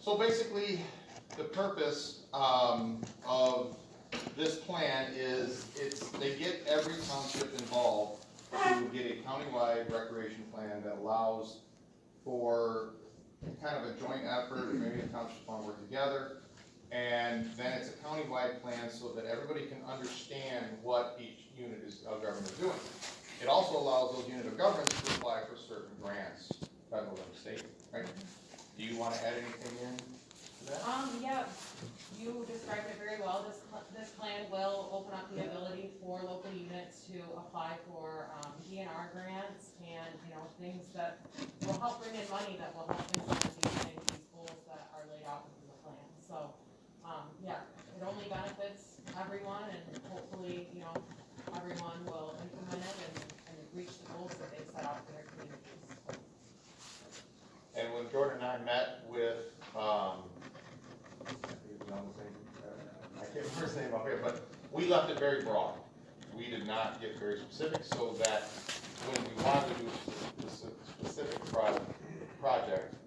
So basically, the purpose of this plan is they get every township involved to get a countywide recreation plan that allows for kind of a joint effort, maybe the townships want to work together, and then it's a countywide plan so that everybody can understand what each unit of government is doing. It also allows those unit of governments to apply for certain grants, federal and state, right? Do you want to add anything in to that? Yeah, you described it very well. This plan will open up the ability for local units to apply for DNR grants and, things that will help bring in money that will help implement these goals that are laid out in the plan. So, yeah, it only benefits everyone, and hopefully, everyone will implement it and reach the goals that they've set out for their communities. And when Jordan and I met with, I can't remember his name up here, but we left it very broad. We did not get very specific, so that when we wanted to do a specific project,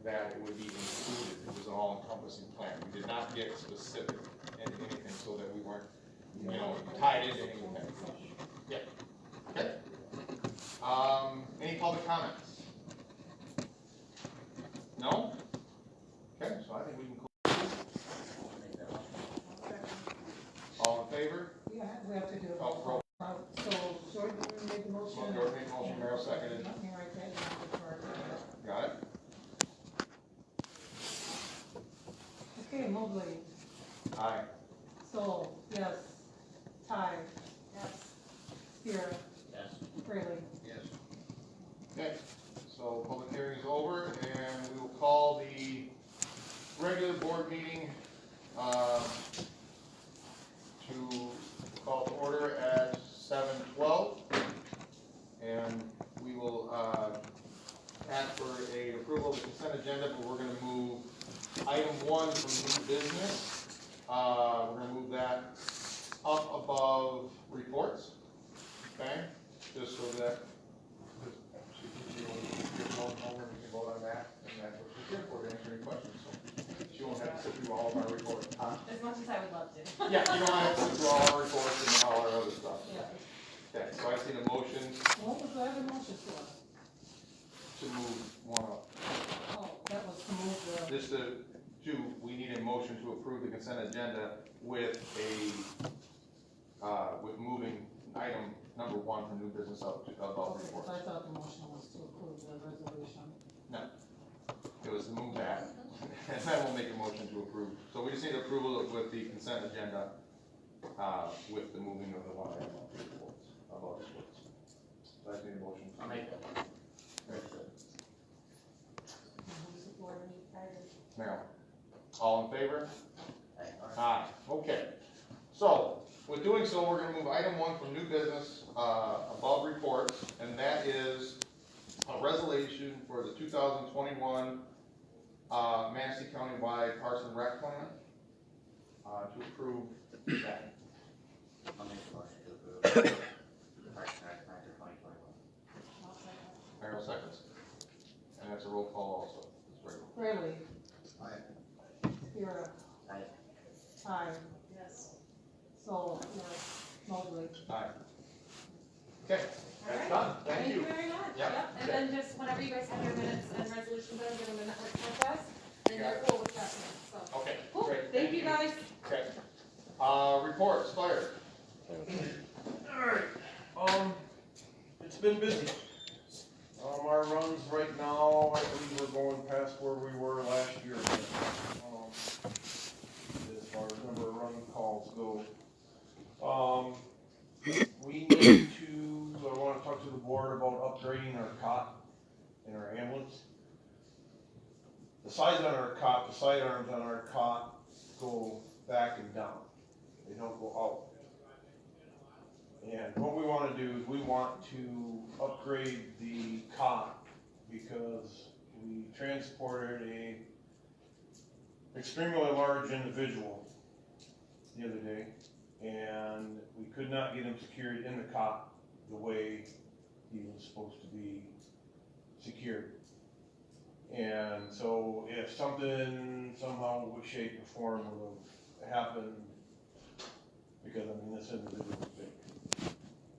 that it would be included. It was an all-encompassing plan. We did not get specific in anything so that we weren't, tied into anything. Yeah. Okay. Any public comments? No? Okay, so I think we can close. All in favor? Yeah, we have to do it. Oh, So Jordan made the motion. well, Jordan made the motion, Merrill seconded. Let me write that down before I Got it? Okay, Mobley. Aye. Soul, yes. Ty. Yes. Spear. Yes. Fraley. Yes. Okay, so public hearing is over, and we will call the regular board meeting to call to order at 7:12, and we will ask for a approval of the consent agenda, but we're going to move item 1 from new business. We're going to move that up above reports, okay, just so that she can go over and we can vote on that, and that's what she's here for, to answer any questions. So she won't have to sit through all of our reports. Huh? As much as I would love to. Yeah, you don't have to sit through all our reports and all our other stuff. Yeah. Okay, so I see the motion What was the other motion for? to move one up. Oh, that was to move the, Just we need a motion to approve the consent agenda with with moving item number 1 from new business up to above okay, reports. because I thought the motion was to approve the resolution. No, it was to move that, and then we'll make a motion to approve. So we just need approval with the consent agenda, with the moving of the one item up to reports, above reports. So I just need a motion. I'll make that. Very good. Who supported me? Now, all in favor? Aye. Aye. Okay. So, with doing so, we're going to move item 1 from new business above reports, and that is a resolution for the 2021 Manistee County-wide Parks and Rec Plan to approve that. I'll make the motion to approve. Parks and Rec plan for 2021. Merrill seconds. And that's a roll call also. It's very Fraley. Aye. Spear. Aye. Ty. Yes. Soul, yes. Mobley. Aye. Okay, that's done. Thank you. Very much. Yep. Yep. And then just whenever you guys have your minutes and resolutions, I'm giving them a network process, and Got you're it. cool with that. So, Okay, cool. great. Thank you guys. Okay. Reports, fire. Alright, it's been busy. Our runs right now, I believe we're going past where we were last year. As far as number of run calls go. We need to, I wanna talk to the board about upgrading our cot in our ambulance. The sides on our cot, the side arms on our cot go back and down. They don't go out. And what we want to do is we want to upgrade the cot because we transported a extremely large individual the other day, and we could not get him secured in the cot the way he was supposed to be secured. And so if something somehow, shape, or form would have happened, because I mean, this individual is big,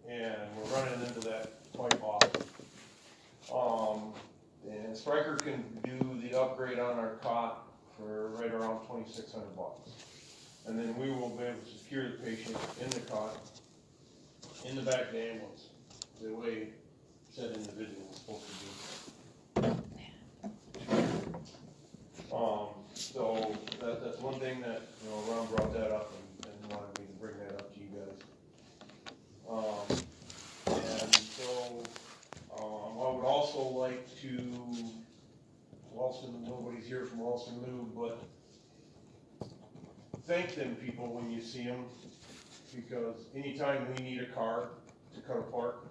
and we're running into that pipe often. And Stryker can do the upgrade on our cot for right around $2,600. And then we will be able to secure the patient in the cot, in the back of the ambulance, the way said individual is supposed to be. So that's one thing that, you know, Ron brought that up and wanted me to bring that up to you guys. And so, I would also like to, Walston, nobody's here from Walston Lube, but thank them people when you see them, because anytime we need a car to cut apart,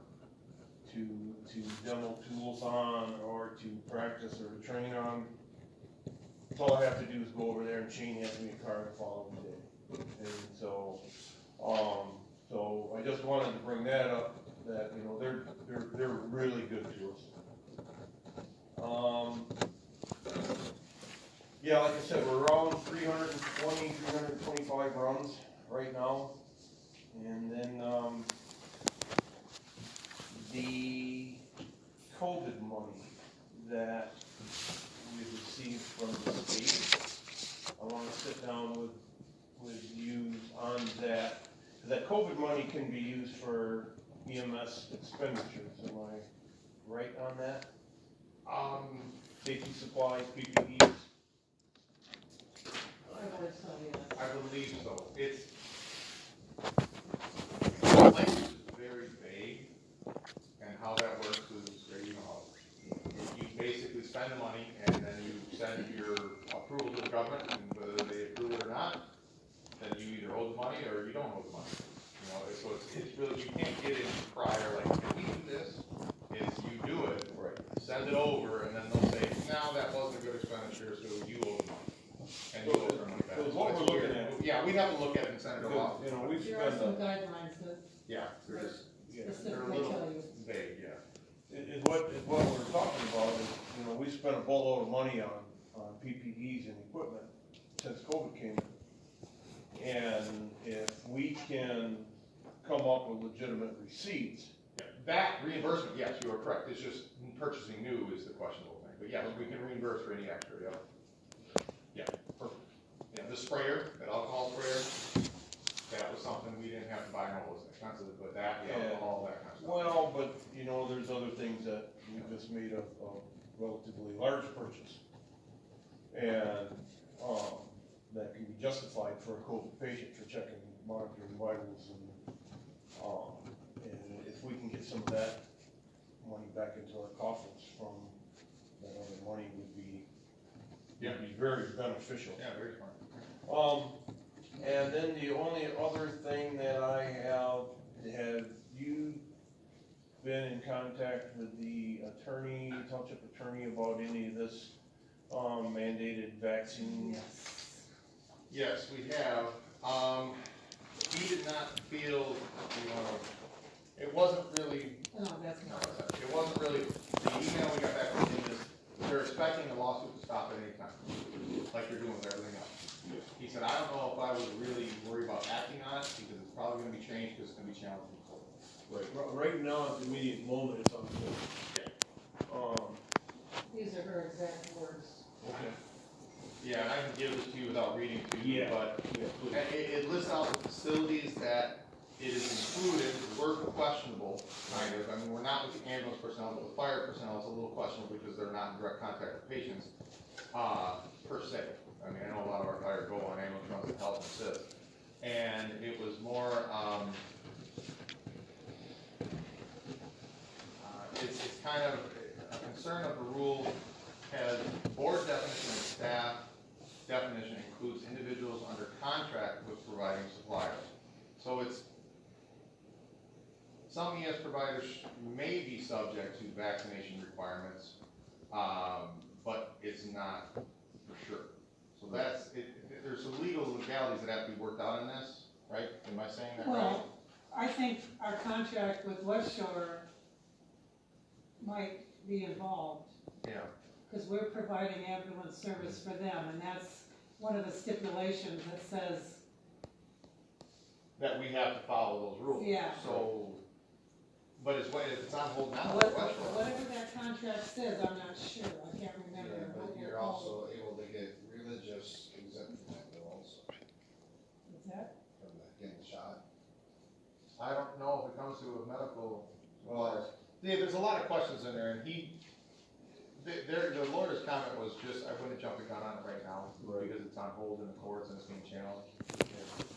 to demo tools on, or to practice or to train on, all I have to do is go over there and Shane has me a car the following day. And so, so I just wanted to bring that up, that, you know, they're really good to us. Yeah, like I said, we're around 325 runs right now. And then, the COVID money that we received from the state, I wanna sit down with you on that. 'Cause that COVID money can be used for EMS expenditures, am I right on that? Safety supplies, PPEs? I believe so, yes. I believe so. It's, the language is very vague, and how that works is, you know, you basically spend the money, and then you send your approval to the government, and whether they approve it or not, then you either hold the money or you don't hold the money. You know, so it's really, you can't get in prior, like, can we do this? It's you do it, Right. send it over, and then they'll say, no, that wasn't a good expenditure, so you owe the money. And you owe their money back. So what we're looking at- Yeah, we have to look at it and send it off. You know, we've There are spent, some guidelines that Yeah, they're just, yeah, they're a specifically little tell you. vague, yeah. is what we're talking about is, you know, we spent a boatload of money on PPEs and equipment since COVID came in. And if we can come up with legitimate receipts, Yeah, that reimbursement, yes, you are correct, it's just purchasing new is the questionable thing, but yes, we can reimburse for any extra, yeah. Yeah, perfect. Yeah, the sprayer, that alcohol sprayer, that was something we didn't have to buy, no, it was expensive, but that, the Yeah. alcohol, that kind of stuff. well, but, you know, there's other things that we just made a relatively large purchase. And, that can be justified for a COVID patient for checking, monitoring vitals and if we can get some of that money back into our coffers from that other money would be very beneficial. Yeah, very smart. And then the only other thing that I have you been in contact with the attorney, township attorney, about any of this, mandated vaccine? Yes, we have, he did not feel, it wasn't really, No, that's no, not. it wasn't really, the email we got back from him is, they're expecting the lawsuit to stop at any time, like they're doing with everything else. He said, I don't know if I would really worry about acting on it, because it's probably gonna be changed, because it's gonna be challenging. Right now, at the immediate moment, it's on hold. These are her exact words. Okay. Yeah, and I can give this to you without reading it to you, Yeah. but Yeah, please. it lists out the facilities that it is included, we're questionable, kind of, I mean, we're not with the ambulance personnel, but the fire personnel is a little questionable because they're not in direct contact with patients, per se. I mean, I know a lot of our fire go on ambulance runs to help assist, and it was more, it's kind of a concern of the rule has board definition and staff definition includes individuals under contract with providing suppliers. So it's, some ES providers may be subject to vaccination requirements, but it's not for sure. So that's, there's some legal legalities that have to be worked out in this, right? Am I saying that right? Well, I think our contract with West Shore might be involved. Yeah. cause we're providing ambulance service for them, and that's one of the stipulations that says, That we have to follow those rules. Yeah. So, but if it's on hold now, it's whatever, West Shore. whatever that contract says, I'm not sure, I can't remember. Yeah, but what we're you're called. also able to get religious exempt from that bill also, What's that? from getting shot. I don't know if it comes to a medical, Well, yeah, there's a lot of questions in there, and the lawyer's comment was just, I wouldn't jump the gun on it right now, Right. because it's on hold in the courts and it's being challenged.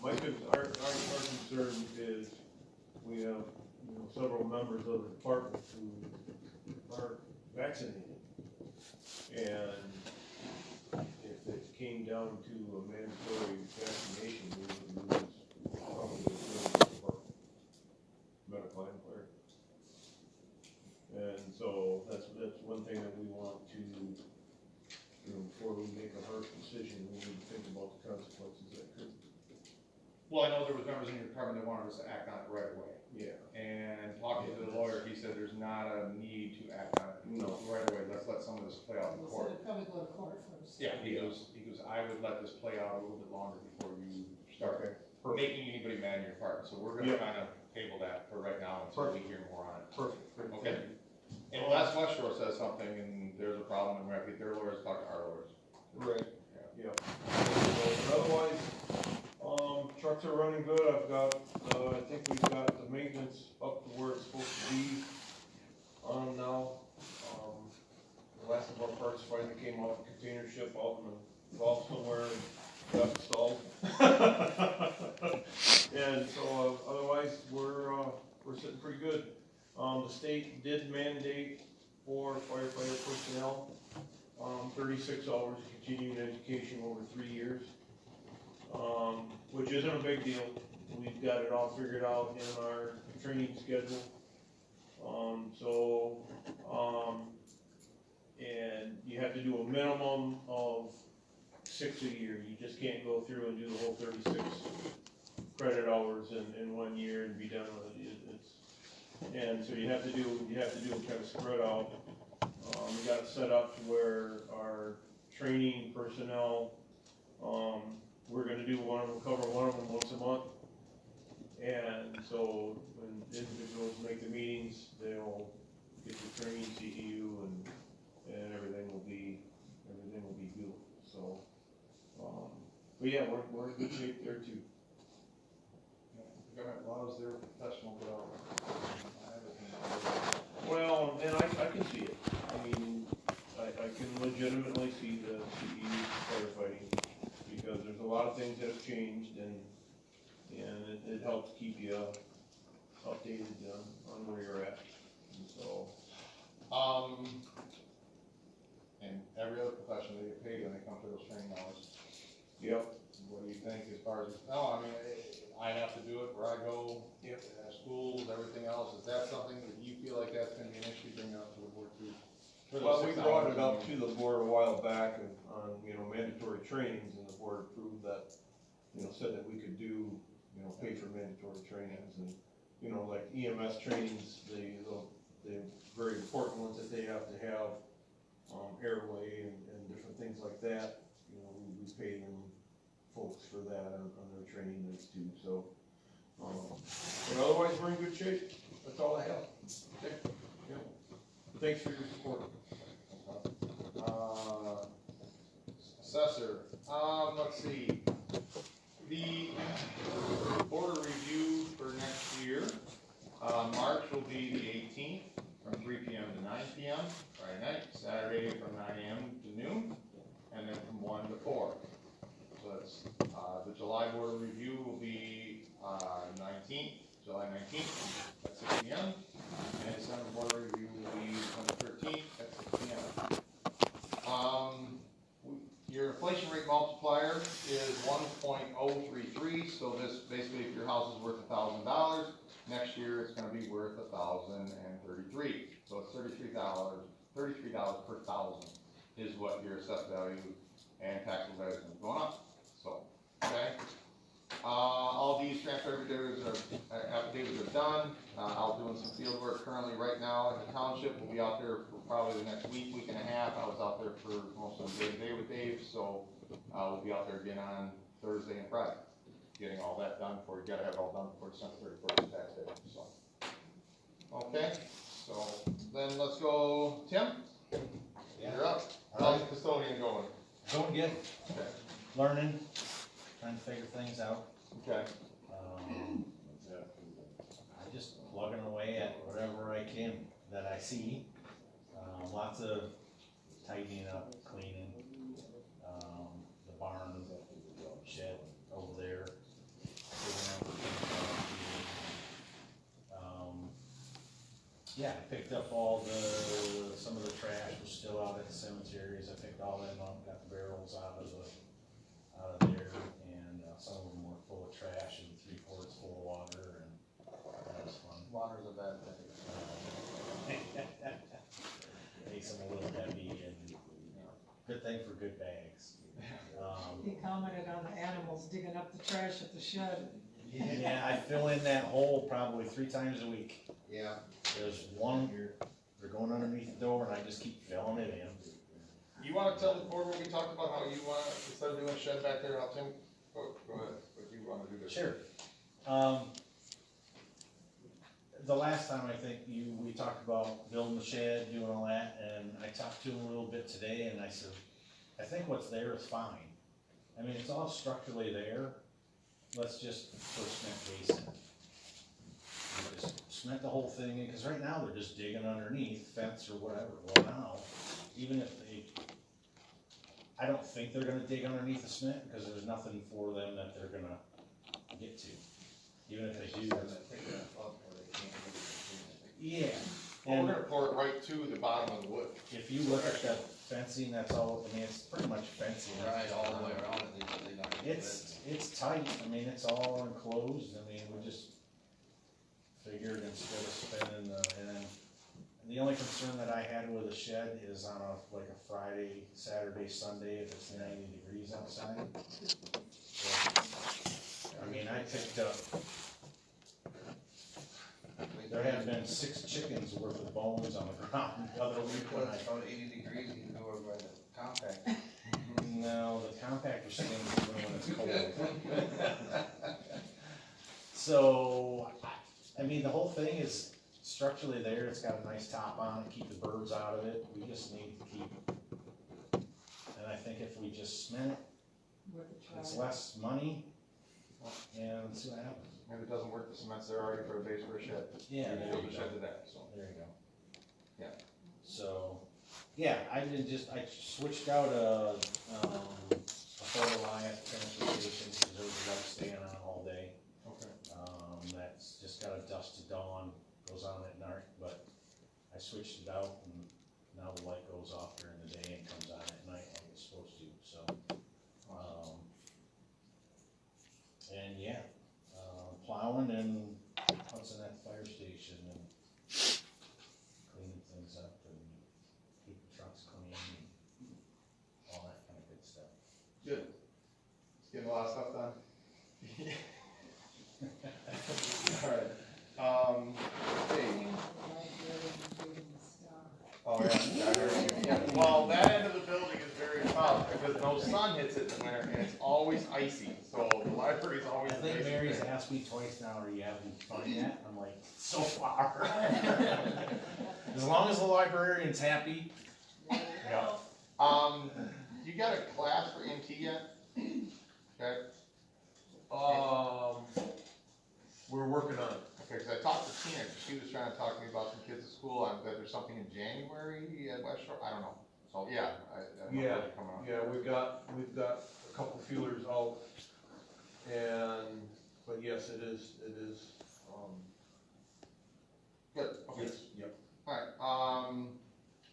Our concern is, we have, several members of the department who aren't vaccinated. And if it came down to a mandatory vaccination, we would lose probably a medical employer. And so that's one thing that we want to, before we make a harsh decision, we need to think about the consequences that could. Well, I know there was members in your department that wanted us to act on it right away, Yeah. and talking to the lawyer, he said there's not a need to act on it No. right away, let's let some of this play out in We'll court. send it, probably go to court first. Yeah, he goes, I would let this play out a little bit longer before you start Perfect. making anybody mad in your department, so we're gonna Yep. kind of table that for right now until we hear more on it. Perfect. Okay. Unless West Shore says something and there's a problem, and we have to get their lawyers, to talk to our lawyers. Right. Yeah. So, otherwise, trucks are running good. I've got, I think we've got the maintenance up to where it's supposed to be on now. The last of our parts finally came off the container ship out in the Gulf somewhere and got installed. And so, otherwise, we're sitting pretty good. The state did mandate for firefighter personnel 36 hours of continuing education over 3 years, which isn't a big deal. We've got it all figured out in our training schedule. And you have to do a minimum of 6 a year. You just can't go through and do the whole 36 credit hours in 1 year and be done with it. And so you have to do it kind of spread out. We got it set up to where our training personnel, we're gonna do cover one of them once a month. And so when individuals make the meetings, they'll get the training CEU and everything will be good, so. But yeah, we're in good shape there too. The government loves their professional development. Well, and I can see it. I mean, I can legitimately see the CEU firefighting, because there's a lot of things that have changed, and it helps keep you updated on where you're at, and so. And every other profession, they get paid when they come to those training hours. Yep. What do you think as far as, no, I mean, I have to do it where I go, Yep. schools, everything else, is that something that you feel like that's gonna be an issue bringing up to the board too? For those Well, we 6 brought hours, it up to the board a while back on, mandatory trainings, and the board approved that, said that we could do, pay for mandatory trainings, and, like EMS trainings, the very important ones that they have to have, airway and different things like that, we pay them folks for that on their training nights too, so. But otherwise, we're in good shape, that's all I have. Okay. Yeah. Thanks for your support. Assessor, let's see, the board review for next year, March will be the 18th, from 3 PM to 9 PM, Friday night, Saturday from 9 AM to noon, and then from 1 to 4. So that's, the July board review will be, 19th, July 19th, at 6 PM, and December board review will be on the 13th at 6 PM. Your inflation rate multiplier is 1.033, so this, basically, if your house is worth $1,000, next year it's gonna be worth $1,033. So it's $33 per thousand is what your assessed value and taxable value is going up, so, okay? All these transfer debtors are affidavits are done, out doing some field work currently right now in the township, we'll be out there for probably the next week, week and a half, I was out there for most of the day with Dave, so, we'll be out there again on Thursday and Friday, getting all that done for, you gotta have it all done before December 31st tax day, so. Okay, so, then let's go, Tim, you're up, how's the custodian going? Going good, Okay, learning, trying to figure things out. okay, I just plugging away at whatever I can that I see. Lots of tidying up, cleaning, the barn, shed over there. Figuring out what things are. Yeah, I picked up some of the trash was still out at the cemeteries. I picked all that up, got the barrels out of there, and some of them were full of trash and 3/4 full of water, and that was fun. water's a bad thing. Makes them a little heavy, and good thing for good bags. He commented on the animals digging up the trash at the shed. Yeah, I fill in that hole probably 3 times a week. Yeah. There's one here, they're going underneath the door, and I just keep filling it in. You wanna tell the board what we talked about, how you wanna, instead of doing a shed back there, how Tim, go ahead, what you wanna do this? Sure. The last time I think we talked about building the shed, doing all that, and I talked to him a little bit today, and I said, I think what's there is fine. I mean, it's all structurally there, let's just put a cement base in it. We just cement the whole thing in, cause right now they're just digging underneath, fence or whatever. Well now, even if I don't think they're gonna dig underneath the cement, because there's nothing for them that they're gonna get to. Even if they do, yeah. Well, And we're gonna pour it right to the bottom of the wood. if you look at the fencing, that's all, I mean, it's pretty much fencing. Right, all the way around it, they not. It's tight, I mean, it's all enclosed, I mean, we just figured instead of spending, and then the only concern that I had with the shed is on like a Friday, Saturday, Sunday, if it's 90 degrees outside. I mean, I picked up, there have been 6 chickens worth of bones on the ground the other week when I. About 80 degrees, you can go over by the compact. No, the compactor stings even when it's cold. So, I mean, the whole thing is structurally there, it's got a nice top on it, keep the birds out of it, we just need to keep. And I think if we just cement it, With the it's trash. less money, and see what happens. If it doesn't work, the cement's there already for a base for a shed. Yeah, You there can you build the go. shed to that, so. There you go. Yeah. So, yeah, I switched out a photo eye at the transfer station, because there was a light staying on all day. Okay. That's just got a dusk to dawn, goes on at night, but I switched it out, and now the light goes off during the day and comes on at night like it's supposed to, so. And yeah, plowing and putzing at the fire station and cleaning things up and keeping trucks clean and all that kind of good stuff. Good. Getting a lot of stuff done. Alright, hey, oh yeah, I heard you. Yeah, well, that end of the building is very tough, because no sun hits it in the winter, and it's always icy, so the library's always I the think basic Mary's thing. asked me twice now, are you having fun yet? I'm like, so far. As long as the librarian's happy. Yeah. You got a class for EMT yet? Okay, We're working on it. okay, cause I talked to Tina, 'cause she was trying to talk to me about some kids at school, that there's something in January at West Shore, I don't know. So, yeah, I don't know Yeah, where they're coming on. Yeah, we've got a couple feelers out, but yes, it is, Good, okay. yes, yep. Alright,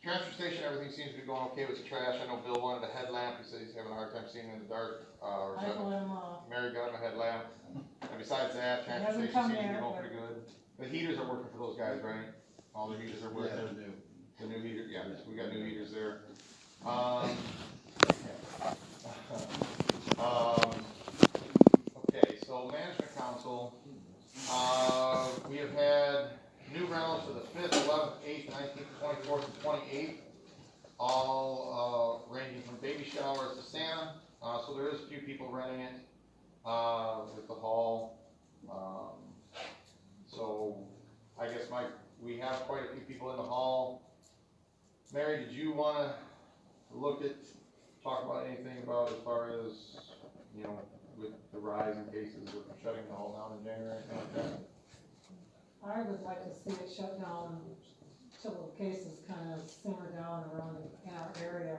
transfer station, everything seems to be going okay with the trash, I know Bill wanted a headlamp, he said he's having a hard time seeing in the dark, or I told him, Mary got him a headlamp, and besides that, transfer Hasn't station come seems to be yet, going but- pretty good. The heaters are working for those guys, right? All the heaters are Yeah, working? they're new. The new heater, yeah, we got new heaters there. Okay, so management council, We have had new rentals for the 5th, 11th, 8th, 19th, 24th, and 28th, all ranging from baby showers to Santa. So there is a few people renting it with the hall. So I guess we have quite a few people in the hall. Mary, did you want to talk about anything about as far as, you know, with the rise in cases with shutting the hall down in January, anything like that? I would like to see it shut down till the cases kind of simmer down around in our area.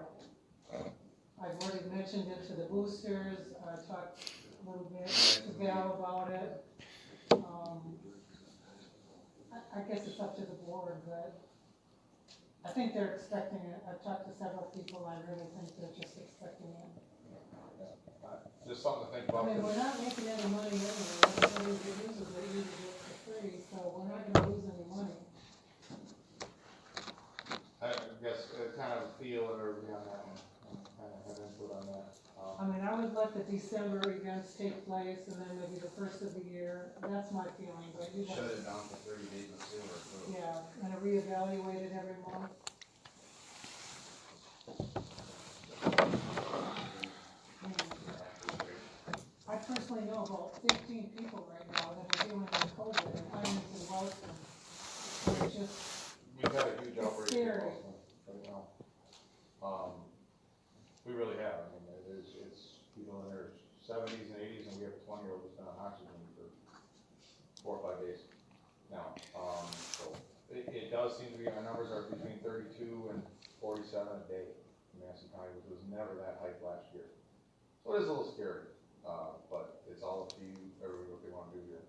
I've already mentioned it to the boosters, I talked a little bit to Val about it. I guess it's up to the board, but I think they're expecting it. I've talked to several people, I really think they're just expecting it. Just something to think I about. mean, we're not making any money anyway, everybody who uses it for free, so we're not gonna lose any money. I guess kind of feel it or be on that one, and kind of have input on that. I mean, I would let the December events take place and then maybe the first of the year, that's my feeling, but you Shut guys, it down for 30 days and see where it goes. yeah, and reevaluate it every month. I personally know about 15 people right now that are dealing with COVID and I'm in Wellston. It's just, We've had a huge It's outbreak here scary. also, right now. We really have, I mean, it's people in their 70s and 80s, and we have a 20-year-old who's been on oxygen for 4 or 5 days now. So it does seem to be, our numbers are between 32 and 47 a day in Madison County, which was never that high last year. So it is a little scary, but it's all up to you, everybody, what they want to do here.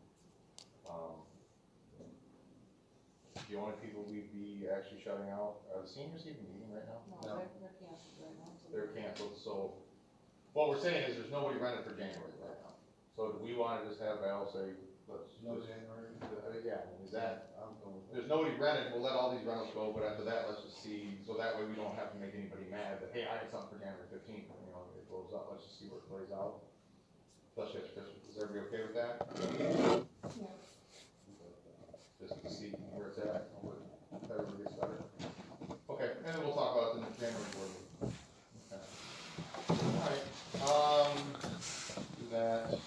The only people we'd be actually shutting out, are the seniors even meeting right now? No. They're canceled right now. They're canceled, so what we're saying is there's nobody rented for January right now. So do we wanna just have Val say, let's, No just- January? yeah, I mean, is that, I'm going with there's nobody rented, we'll let all these rentals go, but after that, let's just see, so that way we don't have to make anybody mad that, hey, I had something for January 15th, you know, it blows up, let's just see where it plays out. Especially after Christmas, is everybody okay with that? yeah. Just to see where it's at, where everybody gets better. Okay, and then we'll talk about it in the January board meeting. Okay. Alright, do that.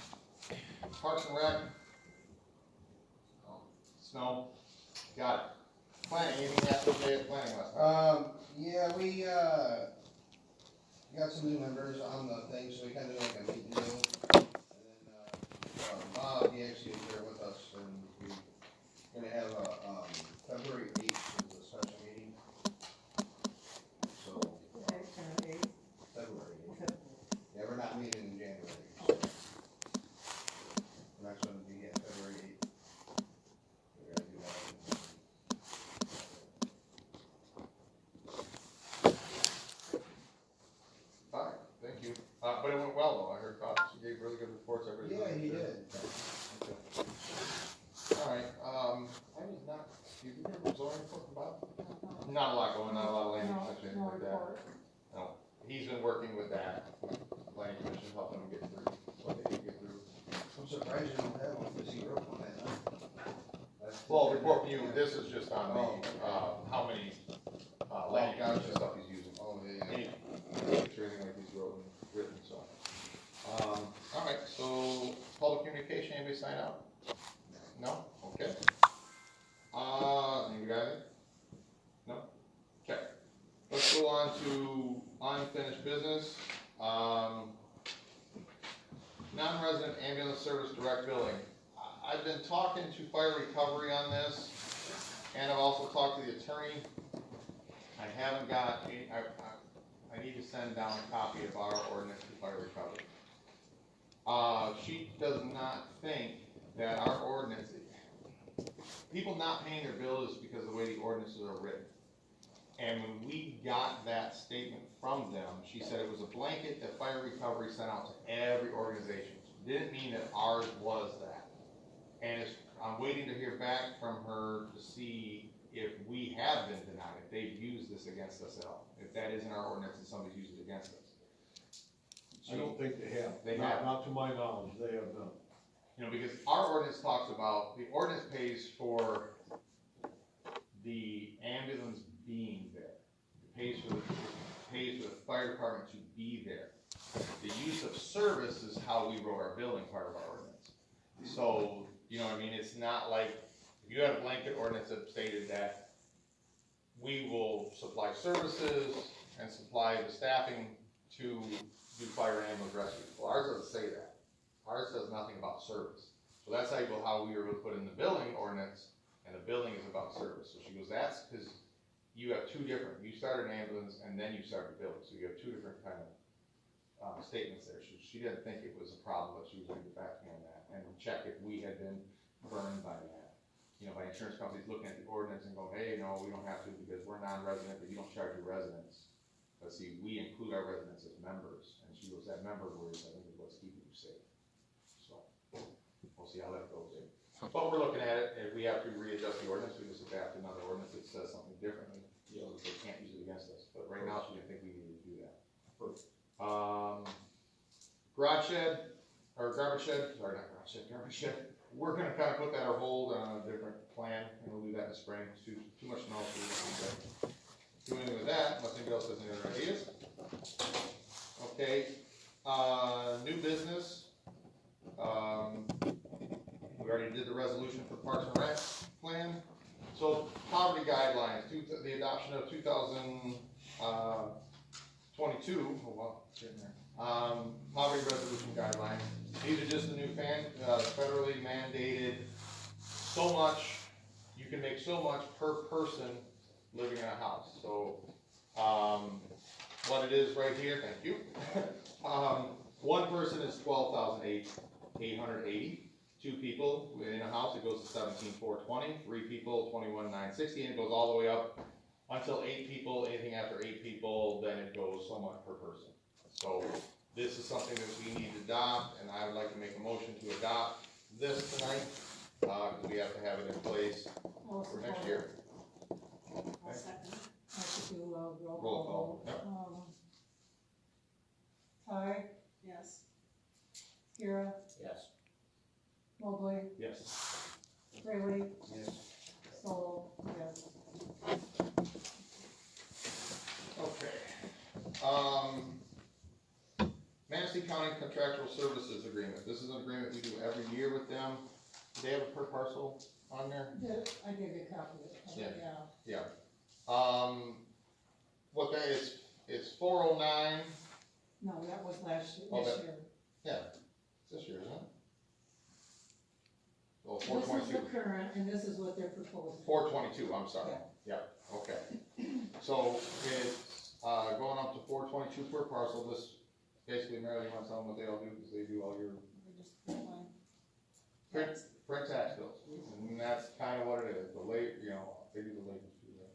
Parks and Rec. Snow, got it. Planning, anything happened today at planning last night? Yeah, we, got some new members on the thing, so we kinda do like a meet and deal. And then, Bob, he actually is here with us, and we're gonna have February 8th is a special meeting. So, February 8th. Yeah, we're not meeting in January. So. We're not gonna be at February 8th. We're gonna do that. Alright, thank you. But it went well though, I heard Bob gave really good reports, everybody. Yeah, he did. Alright, I was not, do you remember zoning report from Bob? Not a lot going, not a lot of land use, anything No like that. report. No, he's been working with that, planning commission, helping him get through what they need to get through. I'm surprised you don't have one, because he wrote one that night. Well, report from you, this is just on the, how many, land use and stuff he's using. Oh, yeah, Any, picture anything like he's written, so. Alright, so, public communication, anybody sign up? No? Okay. You got it? No? Okay. Let's go on to unfinished business. Non-resident ambulance service direct billing. I've been talking to fire recovery on this, and I've also talked to the attorney. I haven't got any, I need to send down a copy of our ordinance to fire recovery. She does not think that our ordinance, people not paying their bills is because of the way the ordinances are written. And when we got that statement from them, she said it was a blanket that fire recovery sent out to every organization. Didn't mean that ours was that. And I'm waiting to hear back from her to see if we have been denied, if they've used this against us at all. If that is in our ordinance and somebody's used it against us. I don't think they have. They Not- have. Not to my knowledge, they have not. know, because our ordinance talks about, the ordinance pays for the ambulance being there. It pays for the fire department to be there. The use of service is how we wrote our building part of our ordinance. So, you know what I mean, it's not like, if you had a blanket ordinance that stated that we will supply services and supply the staffing to do fire and ambulance rescue. Well, ours doesn't say that. Ours says nothing about service. So that's how we were put in the building ordinance, and the building is about service. So she goes, that's because you have two different, you started an ambulance and then you started the building. So you have two different kind of statements there. She didn't think it was a problem, but she was going to get back to me on that and check if we had been burned by that. You know, by insurance companies looking at the ordinance and going, hey, no, we don't have to because we're non-resident, but you don't charge your residents. But see, we include our residents as members, and she goes, that member word, I think, is what's keeping you safe. So, we'll see how that goes in. But we're looking at it, if we have to readjust the ordinance, we just adapt another ordinance that says something differently, so that they can't use it against us. But right now, she didn't think we needed to do that. Garage shed, or garbage shed, sorry, not garage shed, garbage shed. We're gonna kind of put that on hold on a different plan, and we'll do that in the spring. It's too much snow, so we don't do anything with that, unless anybody else has any other ideas. Okay, new business. We already did the resolution for Parks and Rec plan. So poverty guidelines, the adoption of 2022, oh well, it's getting there. Poverty resolution guidelines. These are just the new federally mandated, so much, you can make so much per person living in a house. So, what it is right here, thank you. One person is 12,880. Two people in a house, it goes to 17,420. Three people, 21,960, and it goes all the way up until 8 people. Anything after 8 people, then it goes so much per person. So this is something that we need to adopt, and I would like to make a motion to adopt this tonight, because we have to have it in place for next year. I'll second. I should do a roll Roll call. call, yep. Ty, Yes. Kira, Yes. Mobley, Yes. Rayleigh, Yes. Solo, yes. Okay. Manistee County Contractual Services Agreement. This is an agreement we do every year with them. Do they have a per parcel on there? I gave you a copy of it, yeah. What that is, it's 409. No, that was last year, Oh, this that- year. Yeah, it's this year, isn't it? Oh, This is 422. the current, and this is what they're proposing. 422, I'm sorry. Yep, okay. So it's, going up to 422 per parcel. This, basically, Marilyn, you wanna tell them what they all do, because they do all your print tax bills. And that's kinda what it is, the late, you know, they do the labels too, right?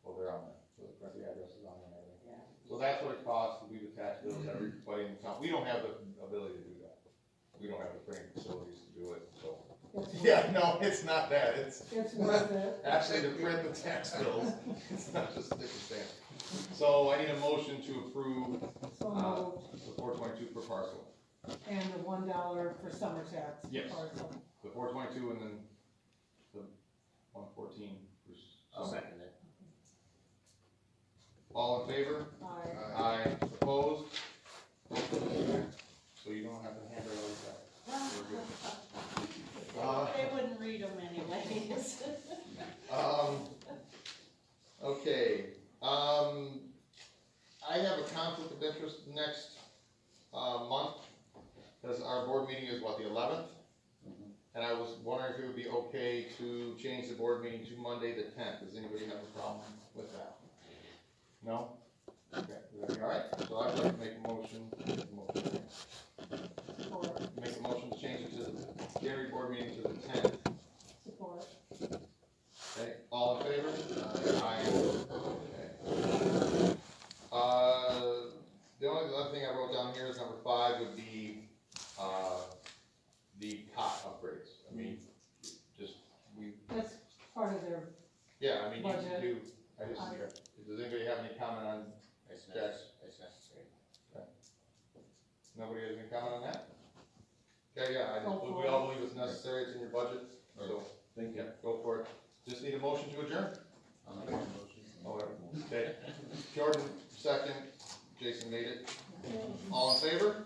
Well, they're on there, so the print the addresses on there and everything. Yeah. So that's what it costs to do the tax bills, everybody in town. We don't have the ability to do that. We don't have the printing facilities to do it, so. It's worth- Yeah, no, it's not that, it's It's worth it. actually to print the tax bills, it's not just stick and stamp. So I need a motion to approve, So moved, the 422 per parcel. and the $1 for summer tax. Yes. parcel. The 422 and then the 114 for I'll summer. second it. All in favor? Aye. Aye. Opposed? Okay. So you don't have to hand it all back. We're good. They wouldn't read them anyways. Okay, I have a conflict of interest next, month, because our board meeting is what, the 11th? And I was wondering if it would be okay to change the board meeting to Monday the 10th, does anybody have a problem with that? No? Okay, all right, so I'd like to make a motion, Support, make a motion to change it to the January board meeting to the 10th. support. Okay, all in favor? Aye. Okay. The only other thing I wrote down here is number 5 would be, the cot upgrades. I mean, just, That's part of their, yeah, I mean, you can Budget. do, does anybody have any comment on, It's Jack. necessary. nobody has any comment on that? Okay, yeah, I just oh, put we all believe it's necessary, it's in your budget, so, Thank you. yeah, go for it. Just need a motion to adjourn. I'll make a motion. Okay, Jordan, second, Jason made it. All in favor?